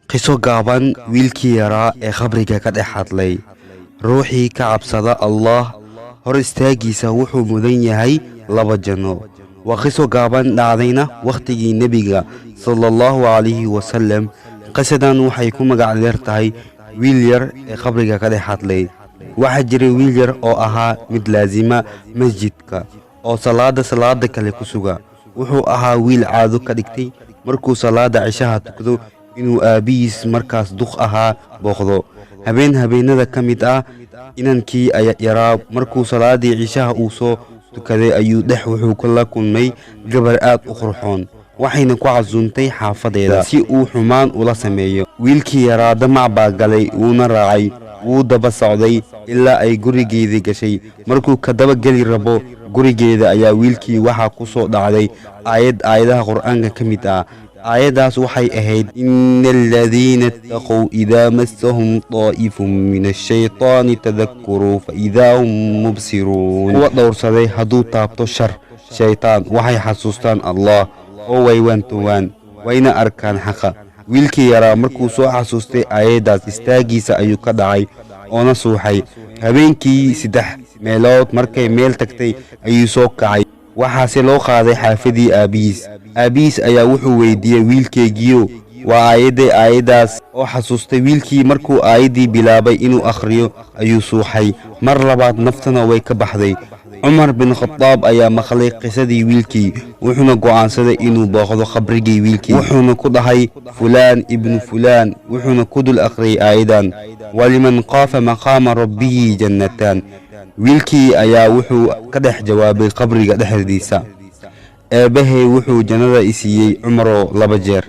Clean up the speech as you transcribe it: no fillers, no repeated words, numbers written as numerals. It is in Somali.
qiso gaaban wiilkii yaraa ee khabriga ka dhex hadlay. ruuxii ka cabsada allah hor istaagiisa wuxuu mudan yahay laba janno. waa qiso gaaban dhacdayna wakhtigii nebiga sallallahu calayhi wasallam. qisadan waxay ku magac dheer tahay wiil yar ee khabriga ka dhex hadlay. waxaa jiray wiil yar oo ahaa mid laasima masjidka oo salaada kale ku suga. wuxuu ahaa wiil caado ka dhigtay markuu salaada cishaha tukado inuu aabihiis markaas duq ahaa booqdo. habeenada ka mid ah inankii yaraa markuu salaadii cishaha uu soo tukaday ayuu wuxuu kula kulmay gabar aad u qurxoon, waxayna ku casuuntay xaafadeeda si uu xumaan ula sameeyo. wiilkii yaraa damac baa galay, wuuna raacay, wuu daba socday ilaa ay gurigeedii gashay. markuu ka daba geli rabo gurigeeda ayaa wiilkii waxaa ku soo dhacday aayadaha qur'aanka ka mid ah. aayadaas waxay ahayd ina aladiina ittaqow idaa massahum daa'ifun min ashaytaani tadakkaruu fa idaa hum mubsiruun. kuwa dhowrsaday hadduu taabto shaytaan waxay xasuustaan allah oo way waantowaan wayna arkaan xaqa. wiilkii yaraa markuu soo xasuustay aayaddaas istaagiisa ayuu ka dhacay oona suuxay. habeenkii 3 meelood markay meel tagtay ayuu soo kacay. waxaase loo qaaday xaafadii aabihiis ayaa wuxuu weydiiyey wiilkeygiyo waa aayaddaas oo xasuustay. wiilkii markuu aayaddii bilaabay inuu akhriyo ayuu suuxay. mar labaad naftana way ka baxday. cumar bin khadaab ayaa maqlay qisadii wiilkii, wuxuuna go'aansaday inuu booqdo khabrigii wiilkii. wuxuuna ku dhahay fulaan ibnu fulaan, wuxuuna ku dul akhriyay aayadan waliman qaafa maqaama rabbihi jannataan. wiilkii ayaa wuxuu ka dhex jawaabay qabriga dhexdiisa, eebbahay wuxuu jannada i siiyey cumaroo 2 jeer.